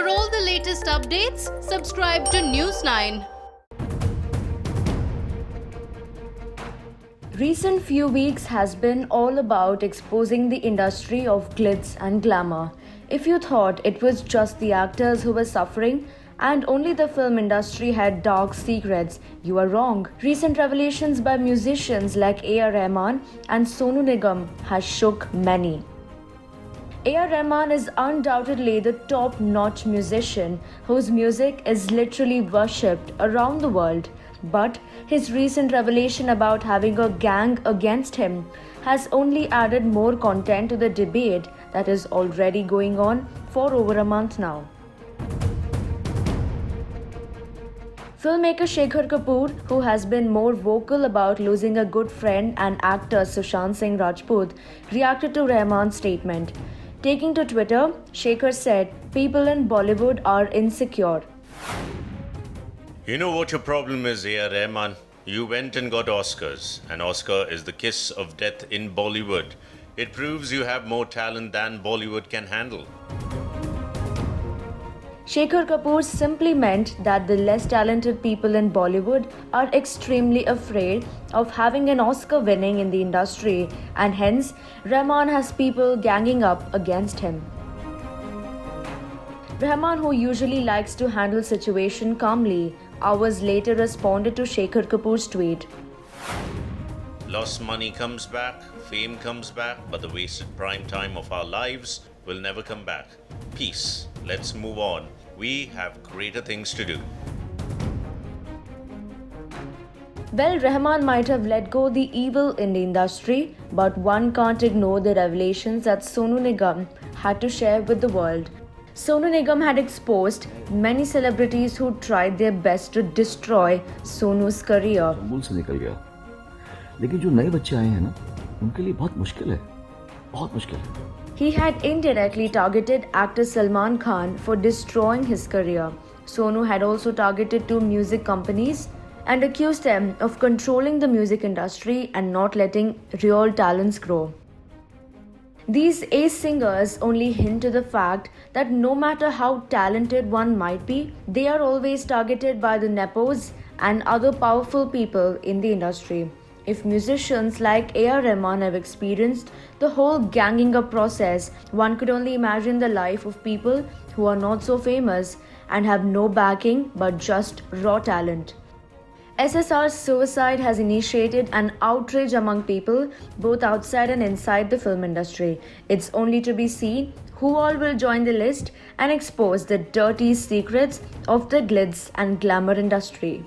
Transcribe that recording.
For all the latest updates, subscribe to News9. Recent few weeks has been all about exposing the industry of glitz and glamour. If you thought it was just the actors who were suffering and only the film industry had dark secrets, you are wrong. Recent revelations by musicians like A.R. Rahman and Sonu Nigam has shook many. A.R. Rahman is undoubtedly the top-notch musician whose music is literally worshipped around the world. But his recent revelation about having a gang against him has only added more content to the debate that is already going on for over a month now. Filmmaker Shekhar Kapoor, who has been more vocal about losing a good friend and actor Sushant Singh Rajput, reacted to Rahman's statement. Taking to Twitter, Shekhar said, "People in Bollywood are insecure. You know what your problem is, A.R. Rahman? You went and got Oscars, and Oscar is the kiss of death in Bollywood. It proves you have more talent than Bollywood can handle." Shekhar Kapoor simply meant that the less talented people in Bollywood are extremely afraid of having an Oscar winning in the industry, and hence Rahman has people ganging up against him. Rahman, who usually likes to handle situation calmly, hours later responded to Shekhar Kapoor's tweet. Lost money comes back, fame comes back, but the wasted prime time of our lives will never come back. Peace. Let's move on. We have greater things to do. Well, Rahman might have let go the evil in the industry, but one can't ignore the revelations that Sonu Nigam had to share with the world. Sonu Nigam had exposed many celebrities who tried their best to destroy Sonu's career. चंबुल से निकल गया, लेकिन जो नए बच्चे आए हैं ना, उनके लिए बहुत मुश्किल है, बहुत मुश्किल है. He had indirectly targeted actor Salman Khan for destroying his career. Sonu had also targeted two music companies and accused them of controlling the music industry and not letting real talents grow. These ace singers only hint to the fact that no matter how talented one might be, they are always targeted by the nepos and other powerful people in the industry. If musicians like A.R. Rahman have experienced the whole ganging up process, one could only imagine the life of people who are not so famous and have no backing but just raw talent. SSR's suicide has initiated an outrage among people both outside and inside the film industry. It's only to be seen who all will join the list and expose the dirty secrets of the glitz and glamour industry.